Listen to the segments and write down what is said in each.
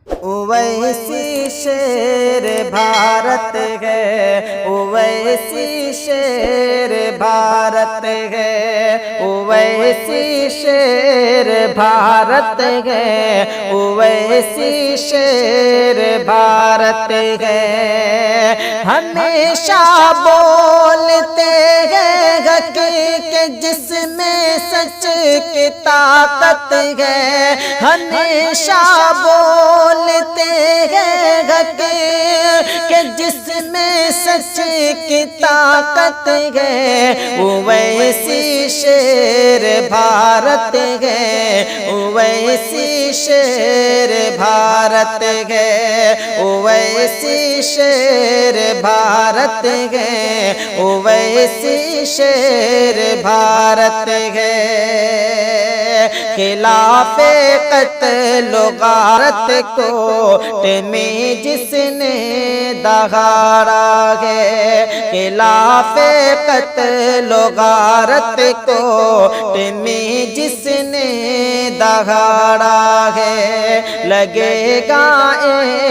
اویسی شیر بھارت ہے، اویسی شیر بھارت ہے، اویسی شیر بھارت ہے، اویسی شیر بھارت ہے۔ ہمیشہ بولتے ہیں حق کہ جس میں سچ کی طاقت ہے، ہمیشہ بولتے ہیں حق کہ جس میں سچ کی طاقت ہے، اویسی شیر بھارت ہے، اویسی شیر بھارت ہے، اویسی شیر بھارت ہے، اویسی شیر بھارت ہے۔ خلاف قتل و غارت کوٹ میں جس نے دہاڑا ہے، خلاف قتل و غارت کوٹ میں جس نے دہاڑا ہے، لگے گا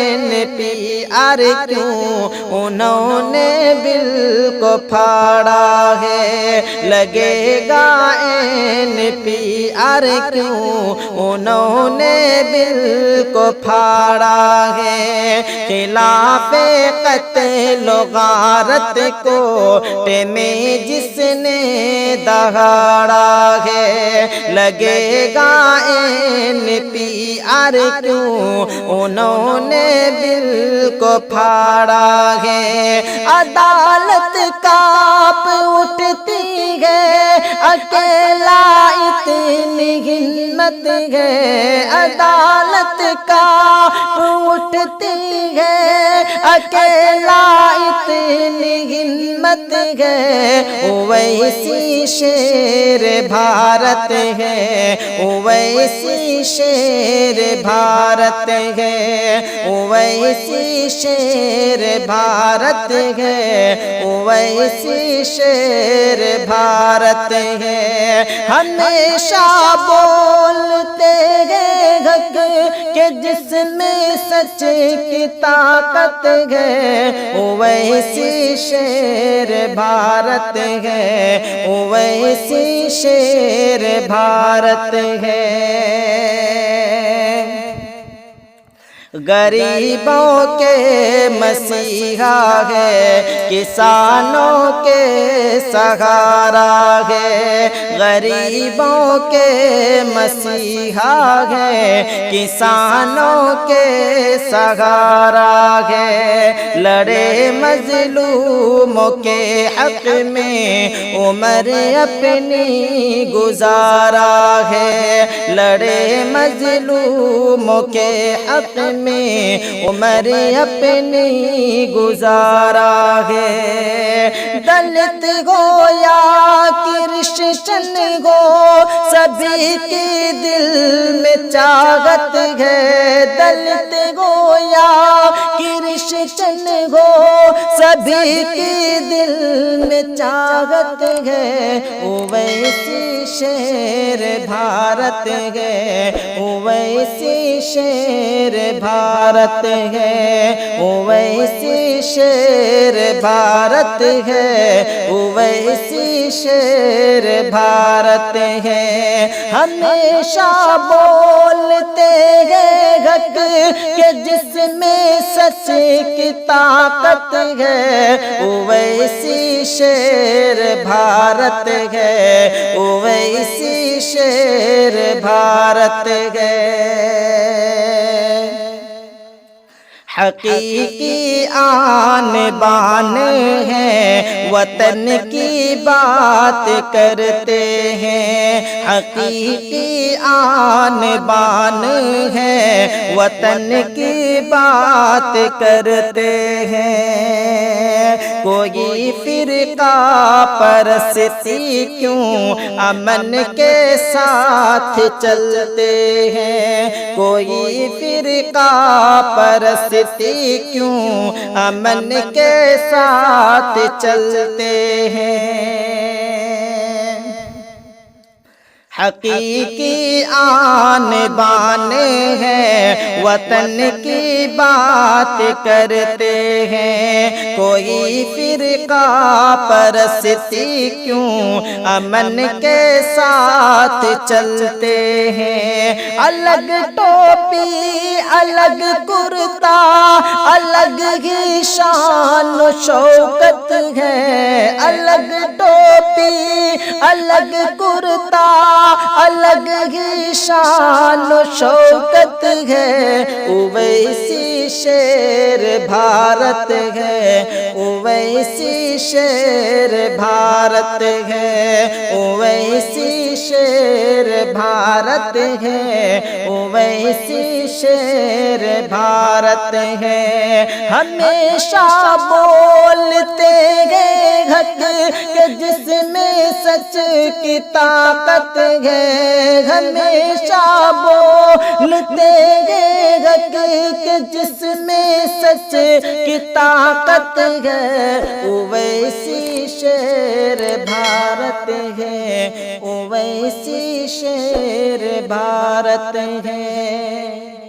NPR کیوں انہوں نے بل کو پھاڑا ہے، لگے گا NPR کیوں انہوں نے بل کو پھاڑا ہے، خلاف قتل و غارت کوٹ میں جس نے دہاڑا ہے، لگے گا NPR کیوں انہوں نے بل کو پھاڑا ہے۔ عدالت کانپ اٹھتی ہے، اکیلا اتنی ہمت ہے، عدالت کانپ اٹھتی ہے، اکیلا اتنی ہمت ہے، اویسی شیر بھارت ہے، اویسی شیر بھارت ہے، اویسی شیر بھارت ہے، اویسی شیر بھارت ہے۔ ہمیشہ بولتے ہیں حق کہ جس میں سچ کی طاقت ہے، اویسی شیر بھارت ہے، اویسی شیر بھارت ہے۔ غریبوں کے مسیحا ہے، کسانوں کے سہارا ہے، غریبوں کے مسیحا ہے، کسانوں کے سہارا ہے، لڑے مظلوموں کے حق میں عمر اپنی گزارا ہے، لڑے مظلوموں کے حق میں عمر اپنی گزارا ہے، دلت ہو یا کرسچن ہو سبھی کے دل میں چاہت ہے، دلت ہو یا کرسچن ہو سبھی کے دل میں چاہت ہے، اویسی شیر بھارت ہے، اویسی شیر بھارت ہے، اویسی شیر بھارت ہے، اویسی شیر بھارت ہے۔ ہمیشہ بولتے ہیں حق کہ جس میں سچ کی طاقت ہے، اویسی شیر بھارت ہے، اویسی شیر بھارت ہے۔ حقیقی آن بان ہے، وطن کی بات کرتے ہیں، حقیقی آن بان ہے، وطن کی بات کرتے ہیں، کوئی فرقہ پرستی کیوں امن کے ساتھ چلتے ہیں، کوئی فرقہ پرستی کیوں امن کے ساتھ چلتے ہیں، حقیقی آن بان ہے، وطن کی بات کرتے ہیں، کوئی فرقہ پرستی کیوں امن کے ساتھ چلتے ہیں، الگ ٹوپی الگ کرتا الگ ہی شان و شوکت ہے، الگ ٹوپی الگ کرتا الگ ہی شان و شوکت ہے، اویسی شیر بھارت ہے، اویسی شیر بھارت ہے، اویسی شیر بھارت ہے، اویسی شیر بھارت ہے، ہمیشہ بولتے ہیں حق کہ جس میں سچ کی طاقت ہے، ہمیشہ بولتے ہیں حق کہ جس میں سچ کی طاقت ہے، اویسی شیر بھارت ہے، اویسی شیر بھارت ہے۔